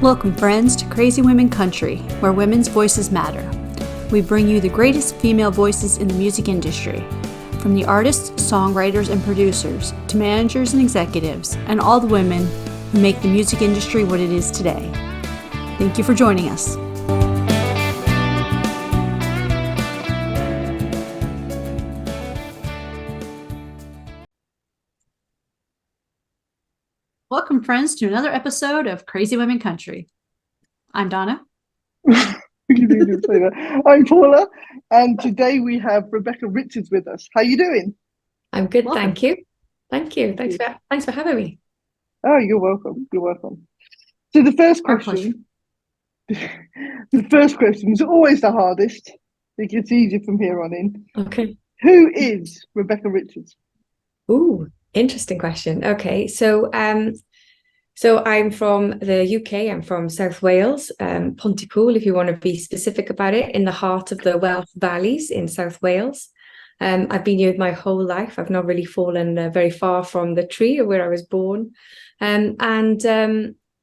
Welcome, friends, to Crazy Women Country, where women's voices matter. We bring you the greatest female voices in the music industry, from the artists, songwriters, and producers, to managers and executives, and all the women who make the music industry what it is today. Thank you for joining us. Welcome, friends, to another episode of Crazy Women Country. I'm Donna. I'm Paula, and today we have Rebecca Richards with us. How are you doing? I'm good, Welcome. thank you. Thank you. Thanks for having me. Oh, you're welcome. You're welcome. So the first question is always the hardest. It gets easier from here on in. Okay. Who is Rebecca Richards? Ooh, interesting question. Okay, so I'm from the UK. I'm from South Wales, Pontypool, if you want to be specific about it, in the heart of the Welsh Valleys in South Wales. I've been here my whole life. I've not really fallen very far from the tree of where I was born. I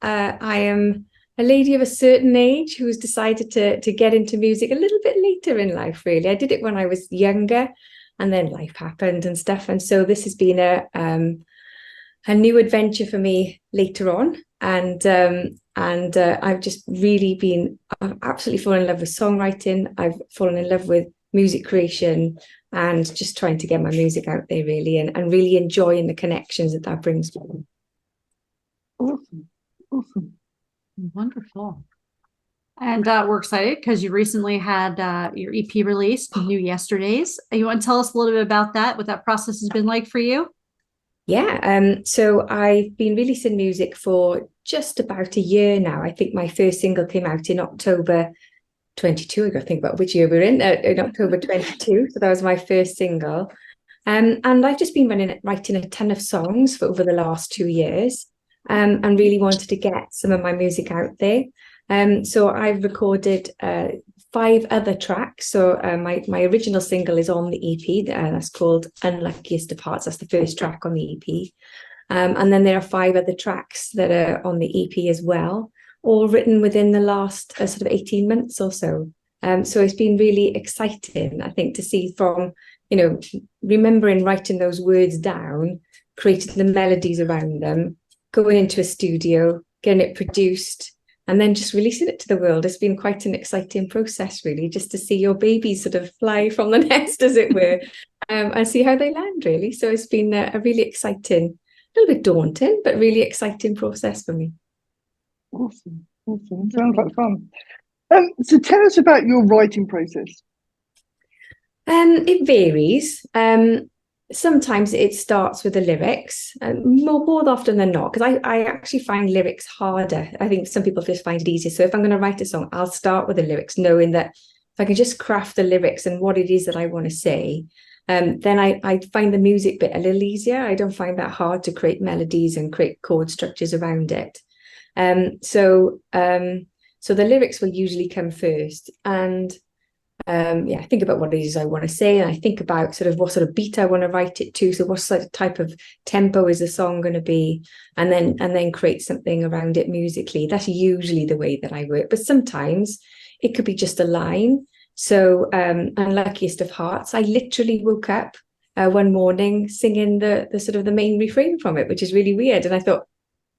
am a lady of a certain age who has decided to get into music a little bit later in life, really. I did it when I was younger, and then life happened and stuff. And so this has been a new adventure for me later on. And I've just really I've absolutely fallen in love with songwriting. I've fallen in love with music creation and just trying to get my music out there, really, and really enjoying the connections that brings to me. Awesome. Wonderful. And we're excited because you recently had your EP released, New Yesterdays. You want to tell us a little bit about that, what that process has been like for you? Yeah, so I've been releasing music for just about a year now. I think my first single came out in October 22. I got to think about which year we're in October 22. So that was my first single. And I've just been writing a ton of songs for over the last 2 years, and really wanted to get some of my music out there. So I've recorded 5 other tracks. So my original single is on the EP, that's called Unluckiest of Hearts. That's the first track on the EP. And then there are 5 other tracks that are on the EP as well, all written within the last sort of 18 months or so. So it's been really exciting, I think, to see from, remembering writing those words down, creating the melodies around them, going into a studio, getting it produced, and then just releasing it to the world. It's been quite an exciting process, really, just to see your babies sort of fly from the nest, as it were, and see how they land, really. So it's been a really exciting, a little bit daunting, but really exciting process for me. Awesome. Sounds like fun. So tell us about your writing process. It varies. Sometimes it starts with the lyrics, more often than not, because I actually find lyrics harder. I think some people just find it easier. So if I'm going to write a song, I'll start with the lyrics, knowing that if I can just craft the lyrics and what it is that I want to say, then I find the music bit a little easier. I don't find that hard to create melodies and create chord structures around it. So the lyrics will usually come first, and I think about what it is I want to say, and I think about sort of what sort of beat I want to write it to. So what sort of type of tempo is the song going to be, and then create something around it musically. That's usually the way that I work. But sometimes it could be just a line. So Unluckiest of Hearts, I literally woke up one morning singing the sort of the main refrain from it, which is really weird. And I thought,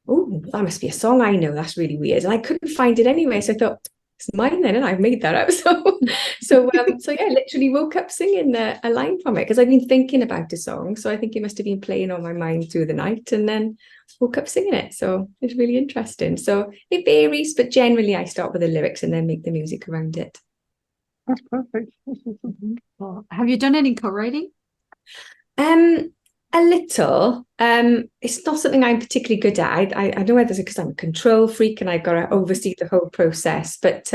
oh, that must be a song I know. That's really weird. And I couldn't find it anyway. So I thought, it's mine then, and I've made that up. So yeah, literally woke up singing a line from it because I've been thinking about the song. So I think it must have been playing on my mind through the night, and then woke up singing it. So it's really interesting. So it varies, but generally I start with the lyrics and then make the music around it. That's perfect. Well, have you done any co-writing? A little. It's not something I'm particularly good at. I don't know whether it's because I'm a control freak and I've got to oversee the whole process, but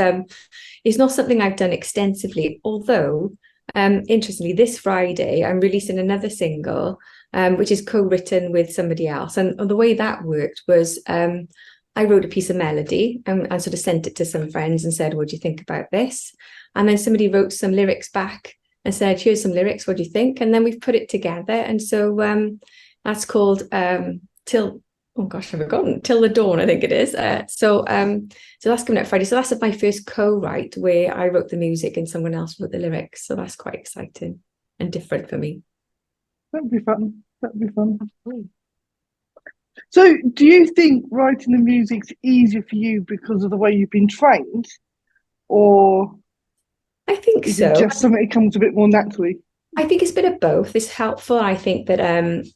it's not something I've done extensively. Although, interestingly, this Friday I'm releasing another single, which is co-written with somebody else. And the way that worked was I wrote a piece of melody and I sort of sent it to some friends and said, what do you think about this? And then somebody wrote some lyrics back and said, here's some lyrics, what do you think? And then we've put it together. And so that's called Till oh gosh, I've forgotten. Till the Dawn, I think it is. So that's coming out Friday. So that's my first co-write where I wrote the music and someone else wrote the lyrics. So that's quite exciting and different for me. That'd be fun. That'd be fun. So, do you think writing the music's easier for you because of the way you've been trained, or I think is it so. just something that comes a bit more naturally? I think it's a bit of both. It's helpful. I think that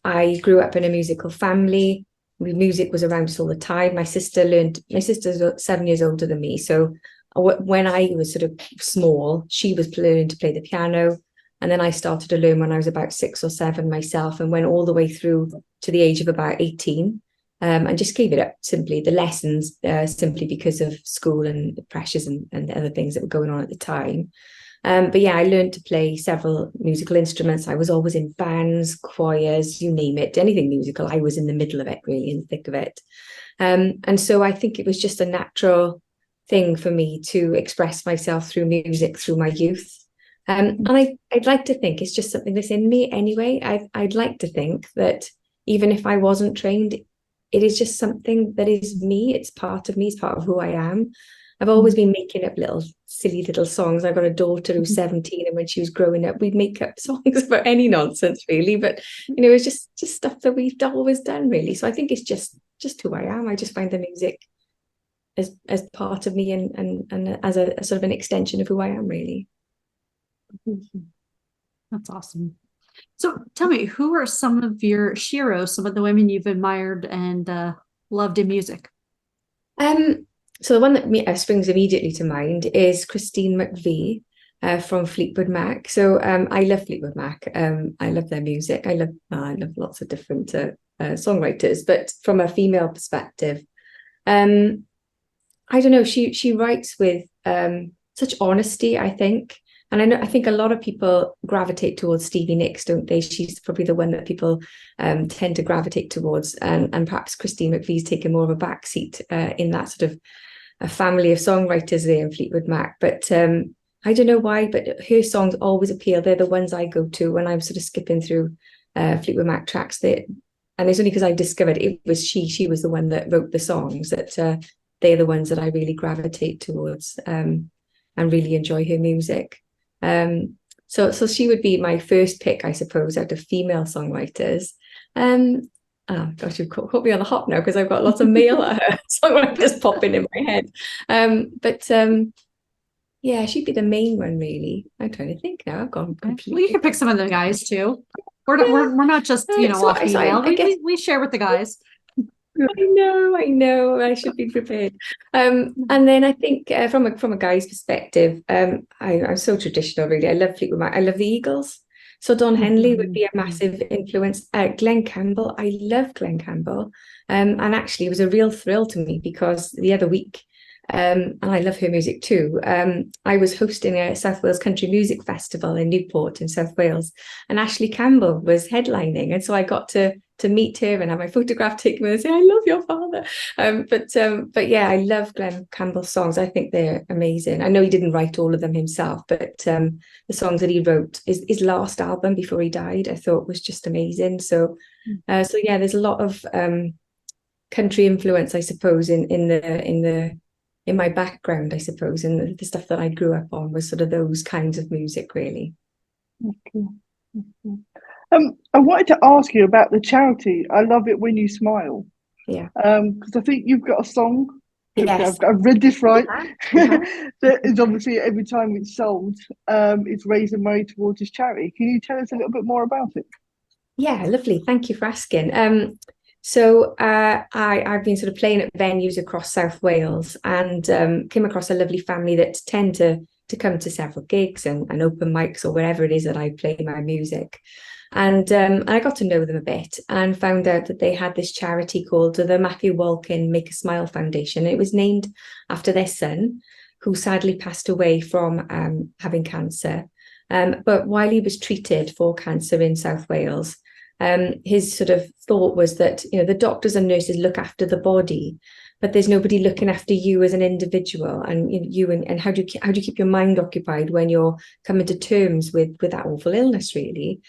I grew up in a musical family. Music was around us all the time. My sister's 7 years older than me. So when I was sort of small, she was learning to play the piano. And then I started to learn when I was about 6 or 7 myself, and went all the way through to the age of about 18. And just gave it up simply, the lessons, simply because of school and the pressures and the other things that were going on at the time. But yeah, I learned to play several musical instruments. I was always in bands, choirs, you name it, anything musical. I was in the middle of it, really, in the thick of it. And so I think it was just a natural thing for me to express myself through music, through my youth. And I'd like to think it's just something that's in me anyway. I'd like to think that even if I wasn't trained, it is just something that is me. It's part of me. It's part of who I am. I've always been making up silly little songs. I've got a daughter who's 17, and when she was growing up, we'd make up songs about any nonsense, really. But it's just stuff that we've always done, really. So I think it's just who I am. I just find the music as part of me and as a sort of an extension of who I am, really. That's awesome. So tell me, who are some of your sheroes, some of the women you've admired and loved in music? So the one that springs immediately to mind is Christine McVie from Fleetwood Mac. So I love Fleetwood Mac. I love their music. I love lots of different songwriters, but from a female perspective, I don't know. She writes with such honesty, I think. And I think a lot of people gravitate towards Stevie Nicks, don't they? She's probably the one that people tend to gravitate towards. And perhaps Christine McVie's taken more of a backseat in that sort of a family of songwriters there in Fleetwood Mac. But I don't know why, but her songs always appeal. They're the ones I go to when I'm sort of skipping through Fleetwood Mac tracks. And it's only because I discovered it was she was the one that wrote the songs that they're the ones that I really gravitate towards and really enjoy her music. So she would be my first pick, I suppose, out of female songwriters. Oh gosh, you've caught me on the hop now because I've got lots of male songwriters popping in my head. But yeah, she'd be the main one, really. I'm trying to think now. I've gone completely. Well, you can pick some of the guys too. We're not just all female. We share with the guys. I know. I should be prepared. And then I think from a guy's perspective, I'm so traditional, really. I love Fleetwood Mac. I love the Eagles. So Don Henley would be a massive influence. Glen Campbell, I love Glen Campbell. And actually, it was a real thrill to me because the other week, and I love her music too, I was hosting a South Wales Country Music Festival in Newport in South Wales, and Ashley Campbell was headlining. And so I got to meet her and have my photograph taken with her and say, I love your father. But yeah, I love Glen Campbell's songs. I think they're amazing. I know he didn't write all of them himself, but the songs that he wrote, his last album before he died, I thought was just amazing. So yeah, there's a lot of country influence, I suppose, in my background, I suppose, and the stuff that I grew up on was sort of those kinds of music, really. Okay. I wanted to ask you about the charity. I love it when you smile. Yeah. Because I think you've got a song. Yes. I've read this right. Uh-huh. That is obviously every time it's sold, it's raising money towards this charity. Can you tell us a little bit more about it? Yeah, lovely. Thank you for asking. So I've been sort of playing at venues across South Wales and came across a lovely family that tend to come to several gigs and open mics or wherever it is that I play my music. And I got to know them a bit and found out that they had this charity called the Matthew Walkin Make a Smile Foundation. It was named after their son, who sadly passed away from having cancer. But while he was treated for cancer in South Wales, his sort of thought was that, the doctors and nurses look after the body, but there's nobody looking after you as an individual, and and how do you keep your mind occupied when you're coming to terms with that awful illness, really.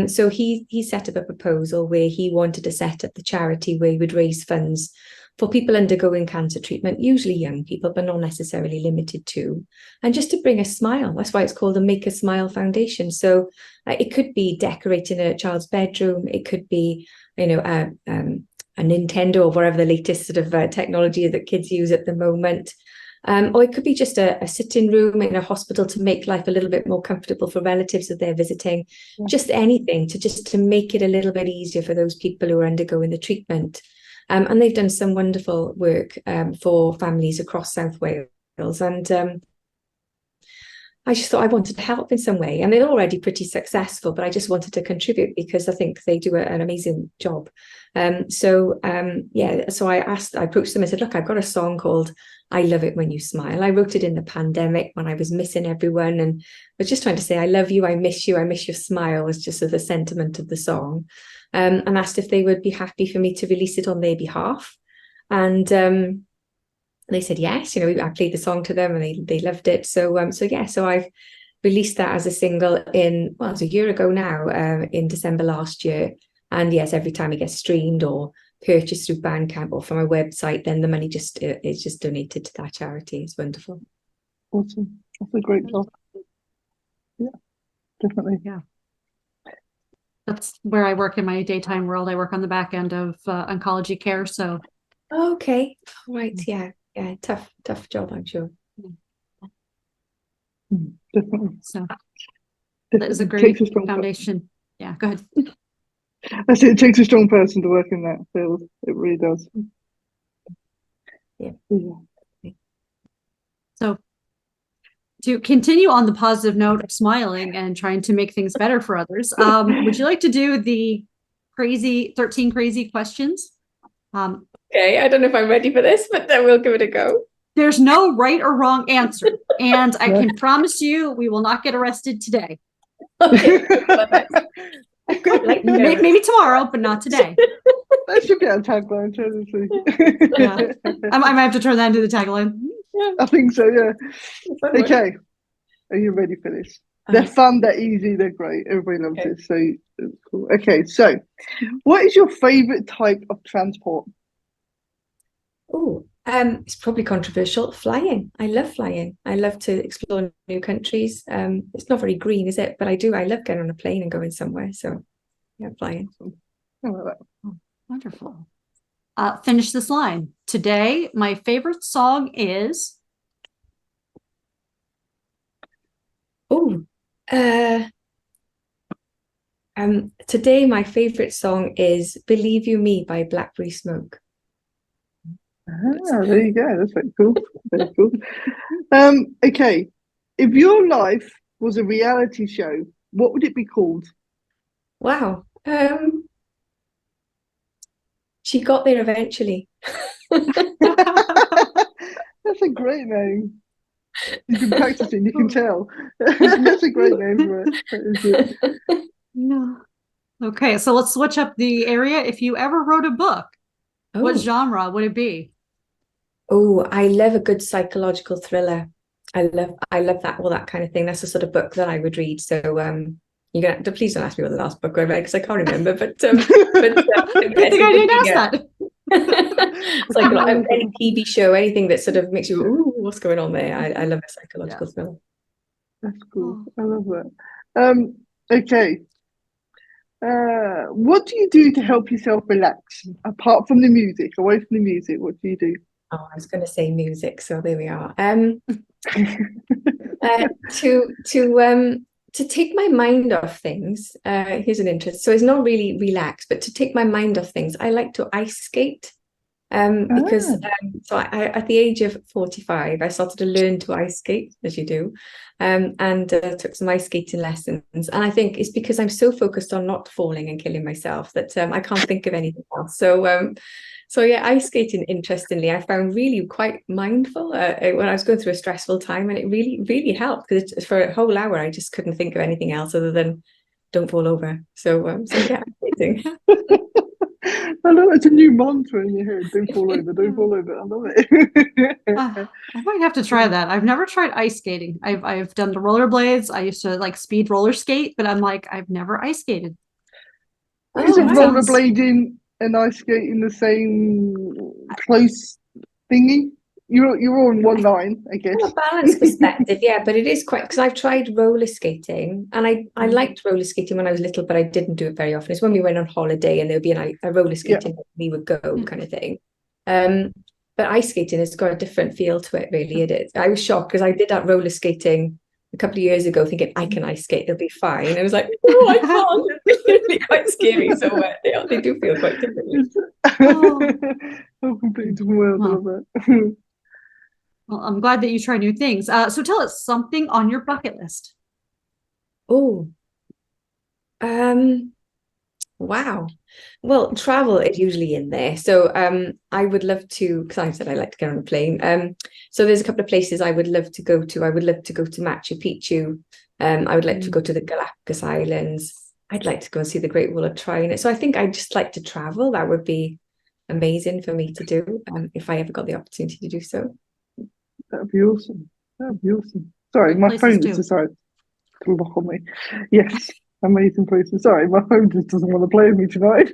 So he set up a proposal where he wanted to set up the charity where he would raise funds for people undergoing cancer treatment, usually young people, but not necessarily limited to, and just to bring a smile. That's why it's called the Make a Smile Foundation. So it could be decorating a child's bedroom, it could be, a Nintendo or whatever the latest sort of technology that kids use at the moment. Or it could be just a sitting room in a hospital to make life a little bit more comfortable for relatives that they're visiting. Yeah. Just anything to make it a little bit easier for those people who are undergoing the treatment. And they've done some wonderful work for families across South Wales. And I just thought I wanted to help in some way. And they're already pretty successful, but I just wanted to contribute because I think they do an amazing job. So I approached them and said, look, I've got a song called I Love It When You Smile. I wrote it in the pandemic when I was missing everyone, and was just trying to say, I love you, I miss you, I miss your smile, was just the sentiment of the song. And asked if they would be happy for me to release it on their behalf. And they said yes. I played the song to them and they loved it. So I've released that as a single it was a year ago now, in December last year. And yes, every time it gets streamed or purchased through Bandcamp or from a website, then the money is just donated to that charity. It's wonderful. Awesome. That's a great job. Yeah, definitely. Yeah. That's where I work in my daytime world. I work on the back end of oncology care. So. Okay. Right. Yeah. Yeah. Tough job, I'm sure. Definitely. So that is a great foundation. Yeah. Go ahead. I say it takes a strong person to work in that field. It really does. Yeah. So to continue on the positive note of smiling and trying to make things better for others, would you like to do the 13 crazy questions? Okay, I don't know if I'm ready for this, but then we'll give it a go. There's no right or wrong answer. And I can promise you we will not get arrested today. Okay. Maybe tomorrow, but not today. That should be our tagline, yeah. I might have to turn that into the tagline. Yeah. I think so, yeah. Okay. Are you ready for this? They're fun, they're easy, they're great. Everybody loves it. So it's cool. Okay, so what is your favorite type of transport? Oh, it's probably controversial. Flying. I love flying. I love to explore new countries. It's not very green, is it? But I love getting on a plane and going somewhere. So yeah, flying. I like that. Oh, wonderful. Finish this line. Today, my favorite song is. Today my favorite song is Believe You Me by Blackberry Smoke. There you go. That's very cool. Very cool. Okay. If your life was a reality show, what would it be called? Wow. She Got There Eventually. That's a great name. You've been practicing, you can tell. That's a great name for it. No. Okay, so let's switch up the area. If you ever wrote a book, what genre would it be? Oh, I love a good psychological thriller. I love that, all that kind of thing. That's the sort of book that I would read. So you're gonna please don't ask me what the last book I read because I can't remember. But I think I didn't ask that. It's like any TV show, anything that sort of makes you, ooh, what's going on there? I love a psychological thriller. That's cool. I love that. Okay. What do you do to help yourself relax apart from the music? Away from the music, what do you do? Oh, I was going to say music, so there we are. To take my mind off things. Here's an interest. So it's not really relax, but to take my mind off things, I like to ice skate. Because I at the age of 45, I started to learn to ice skate, as you do, and took some ice skating lessons. And I think it's because I'm so focused on not falling and killing myself that I can't think of anything else. So yeah, ice skating, interestingly, I found really quite mindful when I was going through a stressful time, and it really, really helped because for a whole hour I just couldn't think of anything else other than don't fall over. So yeah, skating. That's love it. It's a new mantra in your head. Don't fall over. Don't fall over. I love it. I might have to try that. I've never tried ice skating. I've done the rollerblades. I used to like speed roller skate, but I'm like, I've never ice skated. Isn't sounds- rollerblading and ice skating the same close thingy? You're all in one line, I guess. From a balance perspective, yeah, but it is quite, because I've tried roller skating, and I liked roller skating when I was little, but I didn't do it very often. It's when we went on holiday and there would be a roller skating, we would go kind of thing. But ice skating has got a different feel to it, really. It is. I was shocked because I did that roller skating a couple of years ago, thinking I can ice skate, it'll be fine. And I was like, oh, I can't. It's really quite scary. So they do feel quite different. Oh, completely different world. I love that. Well, I'm glad that you try new things. So tell us something on your bucket list. Oh, wow. Well, travel is usually in there. So I would love to, because I said I like to get on a plane. So there's a couple of places I would love to go to. I would love to go to Machu Picchu. I would like to go to the Galapagos Islands. I'd like to go and see the Great Wall of China. So I think I'd just like to travel. That would be amazing for me to do if I ever got the opportunity to do so. That'd be awesome. That'd be awesome. Sorry, my phone just decided to lock on me. Yes, amazing places. Sorry, my phone just doesn't want to play with me tonight.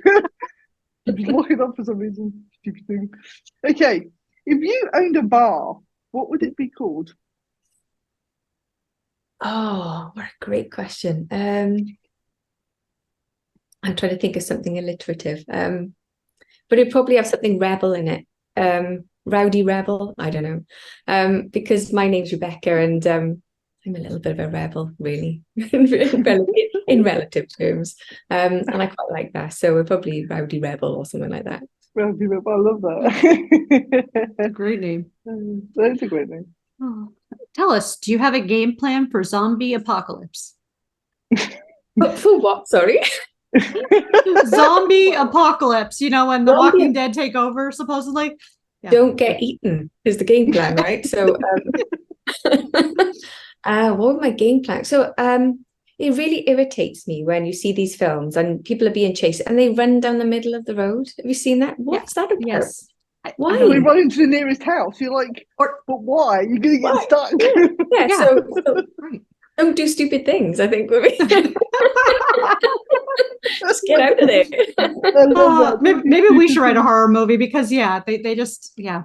It's locking up for some reason. Stupid thing. Okay, if you owned a bar, what would it be called? Oh, what a great question. I'm trying to think of something alliterative. But it'd probably have something rebel in it. Rowdy rebel, I don't know. Because my name's Rebecca, and I'm a little bit of a rebel, really, in relative terms. And I quite like that. So we're probably Rowdy Rebel or something like that. Rowdy Rebel, I love that. Great name. That's a great name. Oh. Tell us, do you have a game plan for zombie apocalypse? For what? Sorry. Zombie apocalypse, when the Walking Dead take over, supposedly. Yeah. Don't get eaten is the game plan, right? So what was my game plan? So it really irritates me when you see these films and people are being chased and they run down the middle of the road. Have you seen that? What's that about? Yes. Why? We run into the nearest house. You're like, but why? You're going to get stuck. Yeah. So don't do stupid things, I think. Just get out of there. Maybe we should write a horror movie because they just they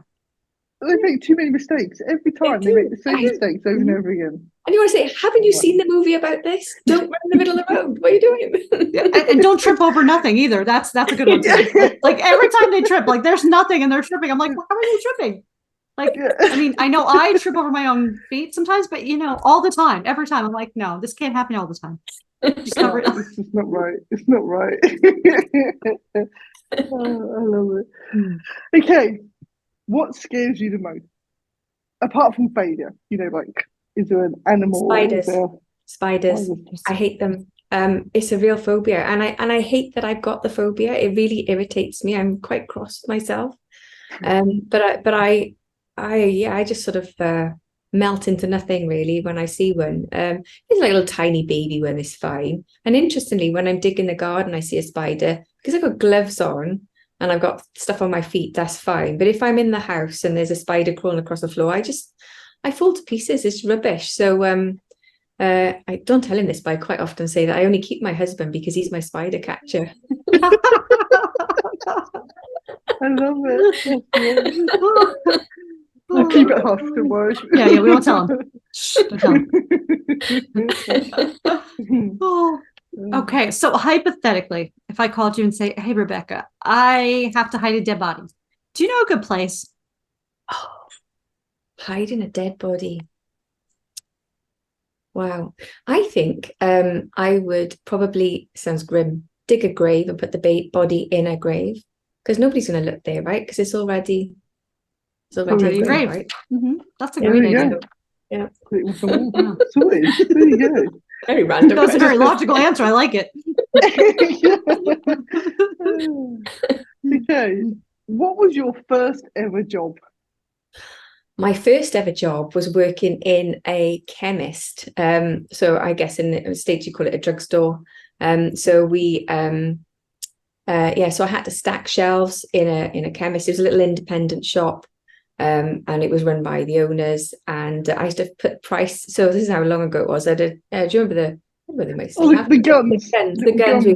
make too many mistakes every time. They make the same mistakes over and over again. And you want to say, haven't you seen the movie about this? Don't run in the middle of the road. What are you doing? and don't trip over nothing either. That's a good one too. Like every time they trip, like there's nothing and they're tripping. I'm like, why are you tripping? Like, I mean, I know I trip over my own feet sometimes, but all the time, every time, I'm like, no, this can't happen all the time. Discover it. This is not right. It's not right. Oh, I love it. Okay, what scares you the most? Apart from failure, like, is there an animal? Spiders. I hate them. It's a real phobia, and I hate that I've got the phobia. It really irritates me. I'm quite cross with myself. But I just sort of melt into nothing really when I see one. It's like a little tiny baby one is fine. And interestingly, when I'm digging the garden, I see a spider, because I've got gloves on and I've got stuff on my feet, that's fine. But if I'm in the house and there's a spider crawling across the floor, I fall to pieces. It's rubbish. So I don't tell him this, but I quite often say that I only keep my husband because he's my spider catcher. I love it. I'll keep it hush, don't worry. Yeah, we won't tell him. Shh, don't tell him. Okay, so hypothetically, if I called you and say, hey, Rebecca, I have to hide a dead body. Do you know a good place? Oh, hiding a dead body. Wow. I think I would probably, sounds grim, dig a grave and put the body in a grave, because nobody's going to look there, right? Because it's already a grave, right? Mm-hmm. That's a great idea. Yeah. So there you go. Very random. That's a very logical answer. I like it. Okay. What was your first ever job? My first ever job was working in a chemist. So I guess in the States you call it a drugstore. So we so I had to stack shelves in a chemist. It was a little independent shop, and it was run by the owners. And I used to put price. So this is how long ago it was. I did. Do you remember the? What they might still have? The guns. The guns.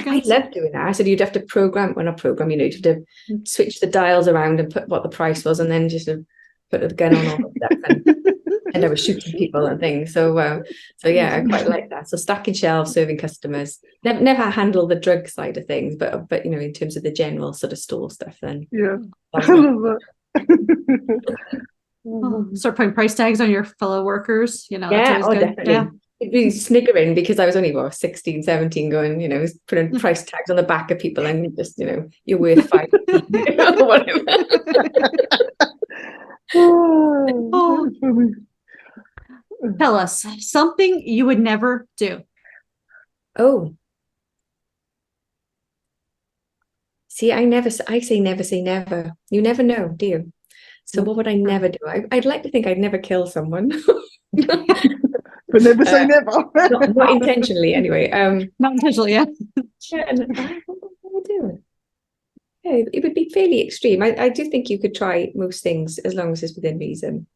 I loved doing that. I said you'd have to program. Well, not program. You'd have to switch the dials around and put what the price was, and then just put the gun on all of that. And I was shooting people and things. So yeah, I quite like that. So stacking shelves, serving customers. Never handled the drug side of things, but in terms of the general sort of store stuff, then yeah, I love that. Start putting price tags on your fellow workers. Yeah, that's always good. Definitely. Yeah. It'd be sniggering because I was only 16, 17 going, putting price tags on the back of people and just, you're worth 5 or whatever. Tell us something you would never do. Oh. See, I say never say never. You never know, do you? So what would I never do? I'd like to think I'd never kill someone. But never say never. Not intentionally, anyway. Not intentionally, yeah. Yeah, and what would I do? Yeah, it would be fairly extreme. I do think you could try most things as long as it's within reason.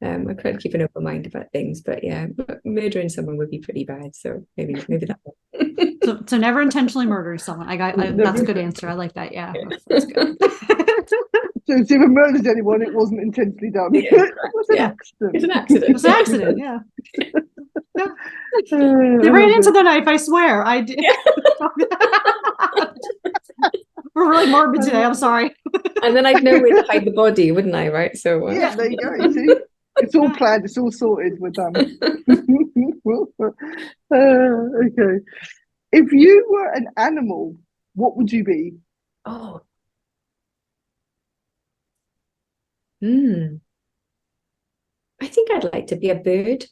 I try to keep an open mind about things, but yeah, murdering someone would be pretty bad. So maybe that one. So never intentionally murdering someone. That's a good answer. I like that. Yeah, that's good. So if you murdered anyone, it wasn't intentionally done. Yeah, It's an accident. It's an It was an accident. accident. Yeah. They ran into the knife. I swear. I did. We're really morbid today. I'm sorry. And then I'd know where to hide the body, wouldn't I? Right. So yeah, there you go. See? It's all planned. It's all sorted. We're done. Okay. If you were an animal, what would you be? Oh. I think I'd like to be a bird.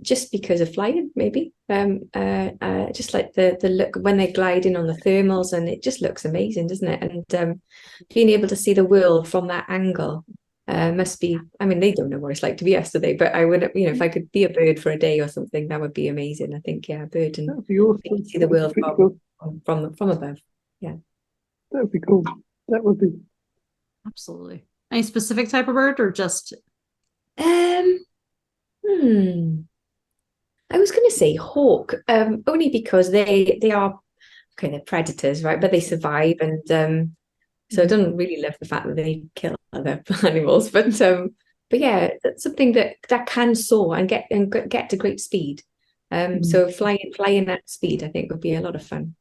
Just because of flying, maybe. Just like the look when they're gliding on the thermals, and it just looks amazing, doesn't it? And being able to see the world from that angle must be. I mean, they don't know what it's like to be us today, but I would, if I could be a bird for a day or something, that would be amazing. I think, yeah, a bird and That'd be awesome. see the world from above. Yeah, that would be cool. That would be absolutely. Any specific type of bird, or just? I was going to say hawk, only because they are kind of predators, right? But they survive, and so I don't really love the fact that they kill other animals. But yeah, that's something that can soar and get to great speed. So flying at speed, I think, would be a lot of fun.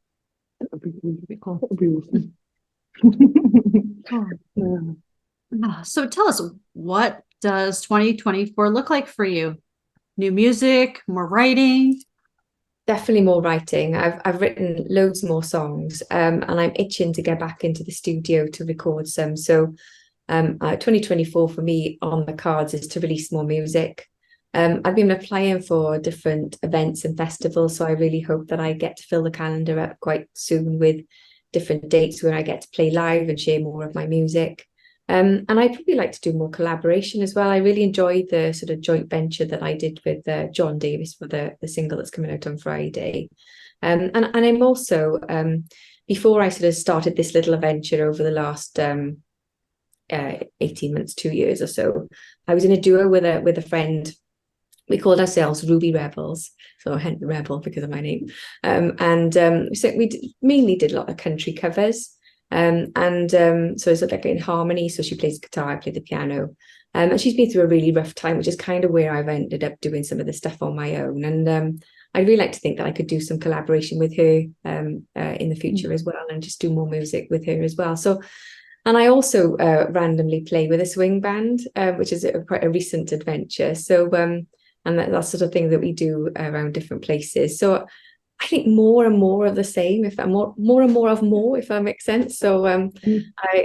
That would be cool. That would be awesome. So tell us, what does 2024 look like for you? New music, more writing? Definitely more writing. I've written loads more songs, and I'm itching to get back into the studio to record some. So 2024 for me on the cards is to release more music. I've been applying for different events and festivals, so I really hope that I get to fill the calendar up quite soon with different dates where I get to play live and share more of my music. And I'd probably like to do more collaboration as well. I really enjoyed the sort of joint venture that I did with John Davis for the single that's coming out on Friday. And I'm also, before I sort of started this little adventure over the last 18 months, 2 years or so, I was in a duo with a friend. We called ourselves Ruby Rebels, so hence the rebel because of my name. So we mainly did a lot of country covers. So it's like in harmony. So she plays guitar, I play the piano. And she's been through a really rough time, which is kind of where I've ended up doing some of the stuff on my own. And I'd really like to think that I could do some collaboration with her in the future as well, and just do more music with her as well. So, and I also randomly play with a swing band, which is quite a recent adventure. So, and that's sort of thing that we do around different places. So I think more and more of the same, if I'm more and more of more, if that makes sense. So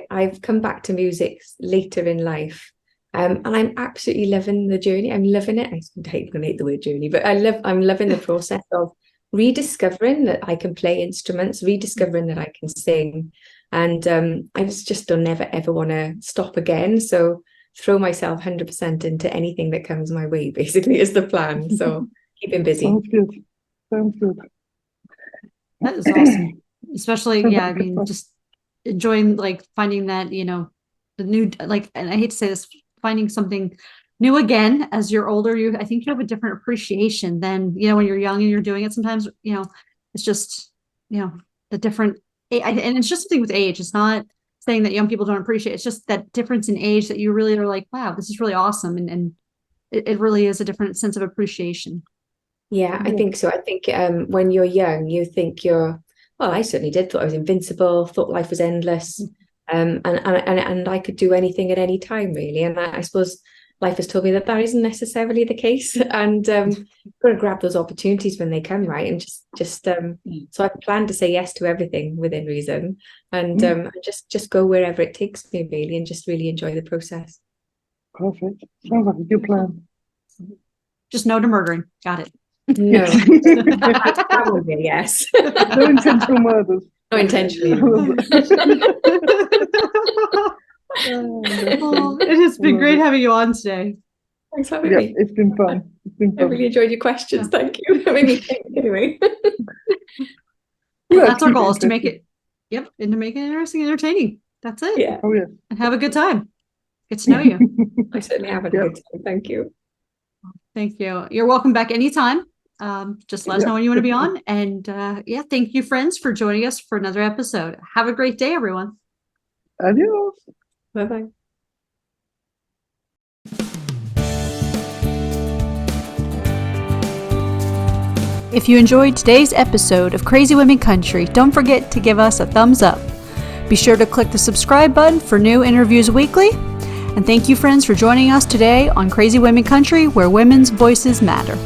I've come back to music later in life, and I'm absolutely loving the journey. I'm loving it. I hate the word journey, but I'm loving the process of rediscovering that I can play instruments, rediscovering that I can sing, and I just don't never ever want to stop again. So throw myself 100% into anything that comes my way, basically, is the plan. So keeping busy. Sounds good. That is awesome. especially, yeah, I mean, just enjoying, like, finding that, the new, like, and I hate to say this, finding something new again as you're older. I think you have a different appreciation than, when you're young and you're doing it. Sometimes, it's just, the different, and it's just something with age. It's not saying that young people don't appreciate it. It's just that difference in age that you really are like, wow, this is really awesome. And it really is a different sense of appreciation. Yeah, I think so. I think when you're young, you think well, I certainly did, thought I was invincible, thought life was endless, and I could do anything at any time, really. And I suppose life has told me that isn't necessarily the case, and you've got to grab those opportunities when they come, right? And just so I plan to say yes to everything within reason, and just go wherever it takes me, really, and just really enjoy the process. Perfect. Sounds like a good plan. Just no to murdering. Got it. No, that would be a yes. No intentional murders. No, intentionally. It has been great having you on today. Thanks for having me. It's been fun. I really enjoyed your questions. Thank you. It made me think anyway. That's our goal, is to make it, and to make it interesting and entertaining. That's it. Yeah. Oh, yeah. And have a good time. Get to know you. I certainly have a good time. Thank you. Thank you. You're welcome back anytime. Just let us know when you want to be on. And thank you, friends, for joining us for another episode. Have a great day, everyone. Adios. Bye-bye. If you enjoyed today's episode of Crazy Women Country, don't forget to give us a thumbs up. Be sure to click the subscribe button for new interviews weekly. And thank you, friends, for joining us today on Crazy Women Country, where women's voices matter.